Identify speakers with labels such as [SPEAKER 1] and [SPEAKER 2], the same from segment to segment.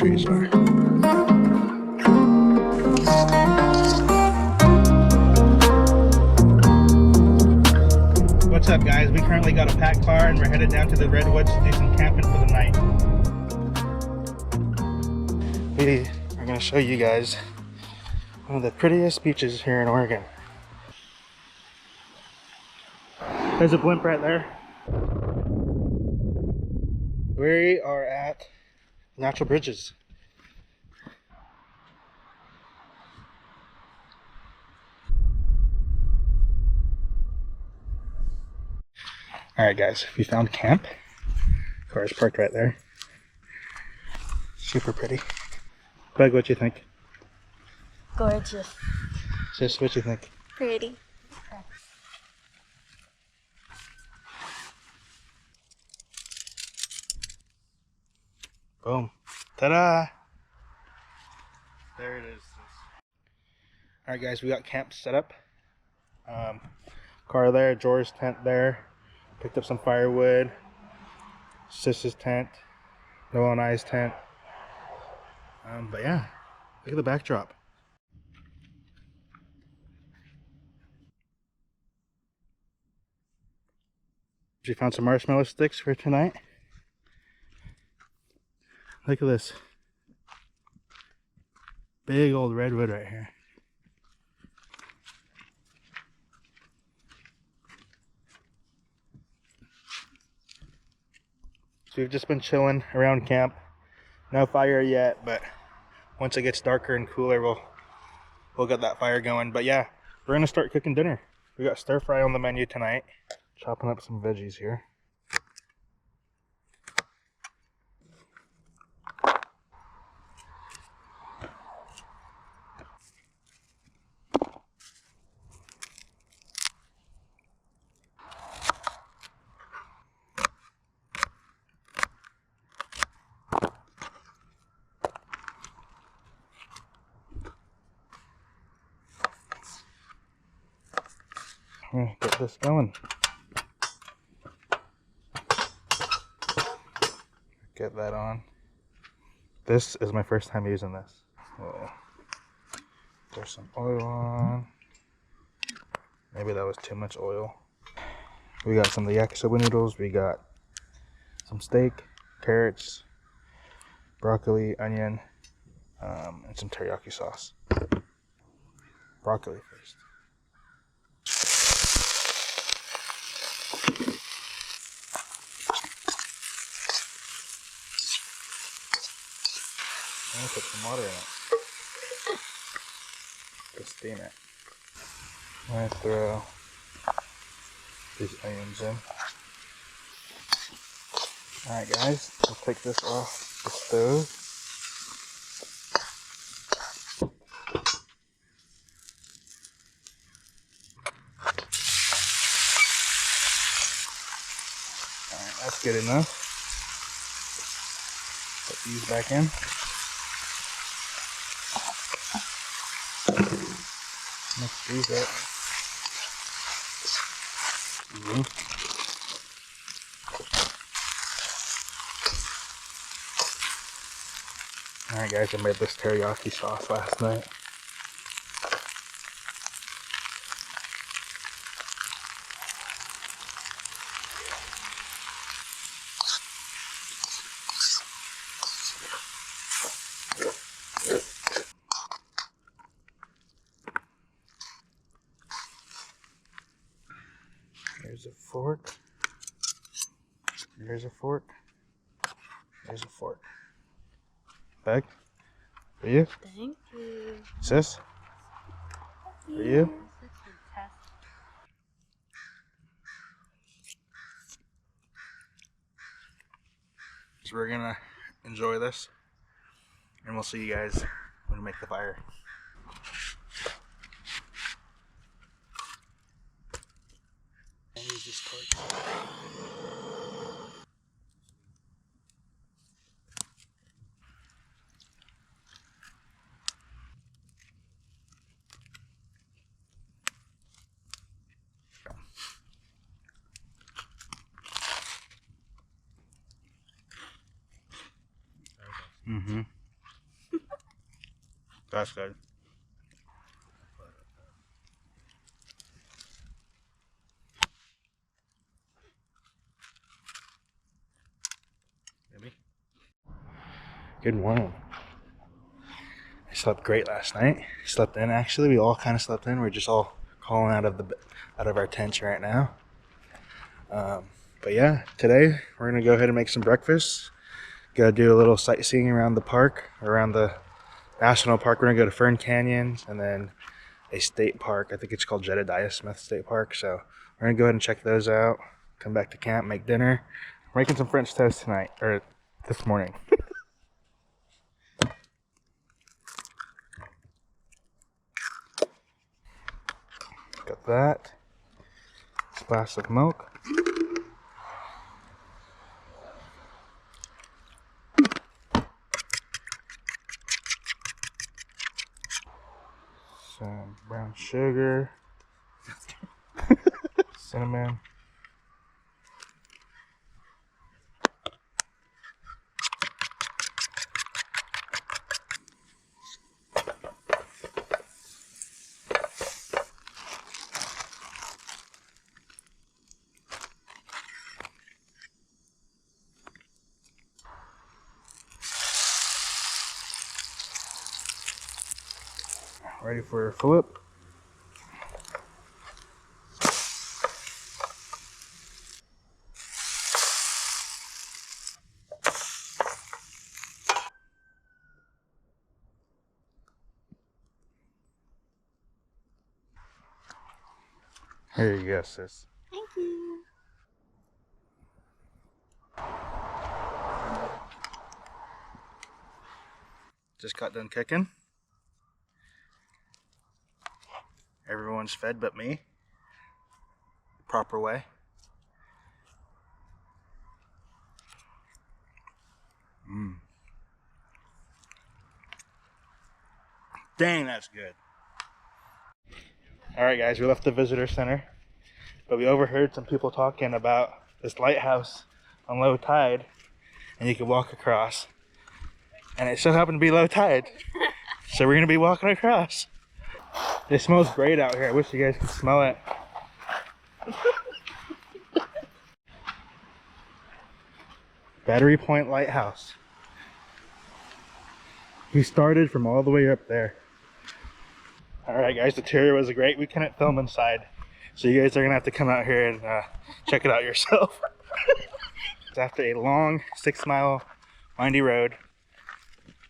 [SPEAKER 1] trees are. What's up, guys? We currently got a packed car and we're headed down to the Redwoods to do some camping for the night. We are going to show you guys one of the prettiest beaches here in Oregon. There's a blimp right there. We are at Natural Bridges. Alright guys, we found camp. Car's parked right there. Super pretty. Bug, what you think?
[SPEAKER 2] Gorgeous.
[SPEAKER 1] Sis, what you think?
[SPEAKER 2] Pretty.
[SPEAKER 1] Boom. Ta-da! There it is. Alright guys, we got camp set up. Car there, George's tent there. Picked up some firewood. Sis's tent. Noah and I's tent. But yeah, look at the backdrop. She found some marshmallow sticks for tonight. Look at this. Big old redwood right here. So we've just been chilling around camp. No fire yet, but once it gets darker and cooler, we'll get that fire going. But yeah, we're gonna start cooking dinner. We got stir fry on the menu tonight. Chopping up some veggies here. I'm gonna get this going. Get that on. This is my first time using this. Oh, there's some oil on. Maybe that was too much oil. We got some of the yakisoba noodles. We got some steak, carrots, broccoli, onion, and some teriyaki sauce. Broccoli first. I'm gonna put some water in it. Just steam it. I'm gonna throw these onions in. Alright guys, we'll take this off the stove. Alright, that's good enough. Put these back in. Mix these up. Alright guys, I made this teriyaki sauce last night. Here's a fork. Here's a fork. Here's a fork. Bag? For you?
[SPEAKER 2] Thank you.
[SPEAKER 1] Sis? For you? So we're gonna enjoy this, and we'll see you guys when we make the fire. And use this torch. Mm-hmm. That's good. Maybe. Good morning. I slept great last night. Slept in actually. We all kind of slept in. We're just all calling out of our tents right now. But yeah, today we're gonna go ahead and make some breakfast. Gotta do a little sightseeing around the park, around the national park. We're gonna go to Fern Canyons and then a state park. I think it's called Jedediah Smith State Park. So we're gonna go ahead and check those out. Come back to camp, make dinner. We're making some French toast tonight, or this morning. Got that. Splash of milk. Some brown sugar. Cinnamon. Ready for a flip. Here you go, sis.
[SPEAKER 2] Thank you.
[SPEAKER 1] Just got done cooking. Everyone's fed but me. Proper way. Dang, that's good. Alright guys, we left the visitor center, but we overheard some people talking about this lighthouse on low tide, and you can walk across. And it so happened to be low tide, so we're gonna be walking across. It smells great out here. I wish you guys could smell it. Battery Point Lighthouse. We started from all the way up there. Alright guys, the tour was great. We couldn't film inside, so you guys are gonna have to come out here and check it out yourself. After a long 6-mile windy road,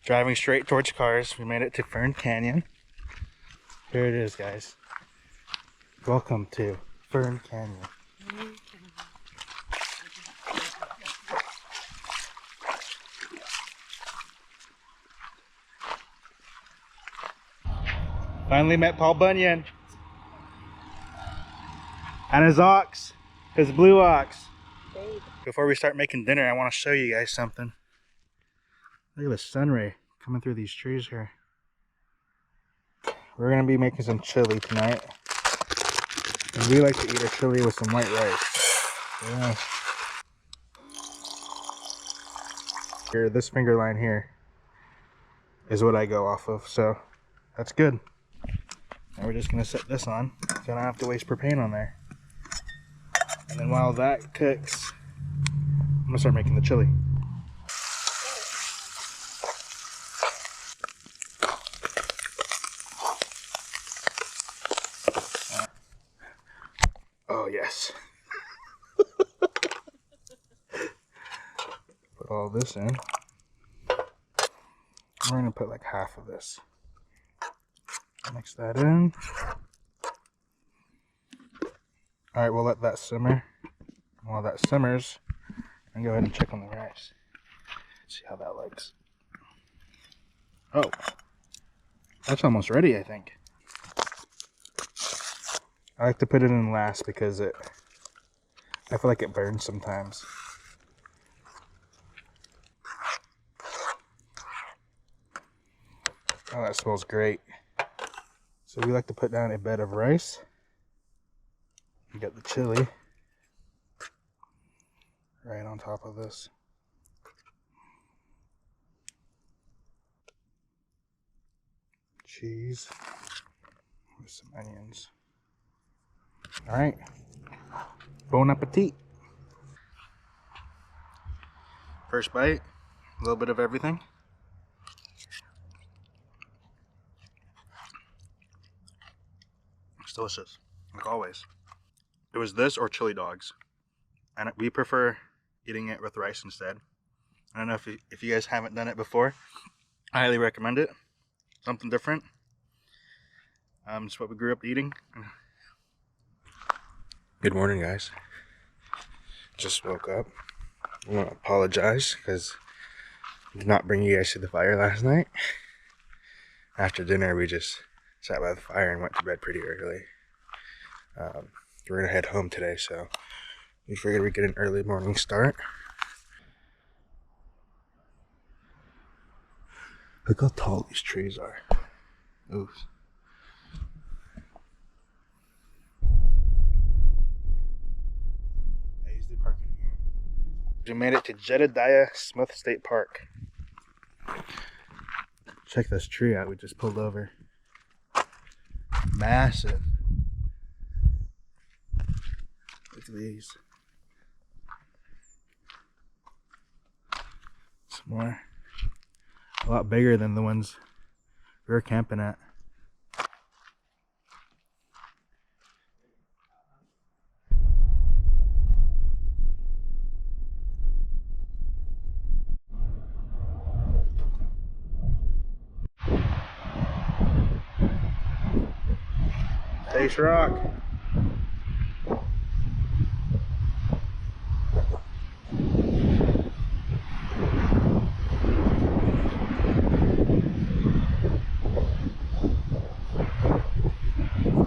[SPEAKER 1] driving straight towards cars, we made it to Fern Canyon. Here it is, guys. Welcome to Fern Canyon. Finally met Paul Bunyan and his ox, his blue ox.
[SPEAKER 2] Babe.
[SPEAKER 1] Before we start making dinner, I want to show you guys something. Look at the sun ray coming through these trees here. We're gonna be making some chili tonight, and we like to eat our chili with some white rice. Yeah. Here, this finger line here is what I go off of, so that's good. Now we're just gonna set this on, so I don't have to waste propane on there. And then while that cooks, I'm gonna start making the chili. Oh yes. Put all this in. We're gonna put like half of this. Mix that in. Alright, we'll let that simmer. While that simmers, and go ahead and check on the rice. See how that looks. Oh, that's almost ready, I think. I like to put it in last because I feel like it burns sometimes. Oh, that smells great. So we like to put down a bed of rice. We got the chili right on top of this. cheese with some onions. All right, bon appetit. First bite, a little bit of everything. It's delicious, like always. It was this or chili dogs, and we prefer eating it with rice instead. I don't know if you guys haven't done it before. I highly recommend it. Something different. It's what we grew up eating. Good morning, guys. Just woke up. I want to apologize because I did not bring you guys to the fire last night. After dinner, we just sat by the fire and went to bed pretty early. We're going to head home today, so we figured we'd get an early morning start. Look how tall these trees are. Ooh. I usually park in here. We made it to Jedediah Smith State Park. Check this tree out we just pulled over. Massive. Look at these. Some more. A lot bigger than the ones we were camping at. Face rock.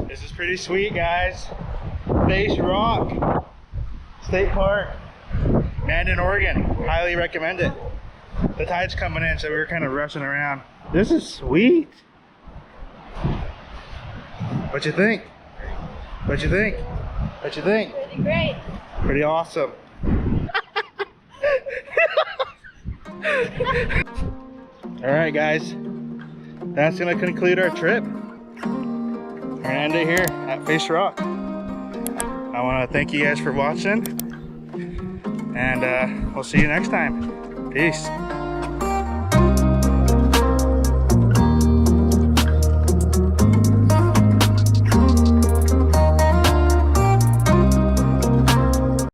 [SPEAKER 1] This is pretty sweet, guys. Face Rock State Park, Mandan, Oregon. Highly recommend it. The tide's coming in, so we were kind of rushing around. This is sweet. What you think? What you think? What you think?
[SPEAKER 2] Pretty great.
[SPEAKER 1] Pretty awesome. Alright guys, that's gonna conclude our trip. We're gonna end it here at Face Rock. I want to thank you guys for watching, and we'll see you next time. Peace.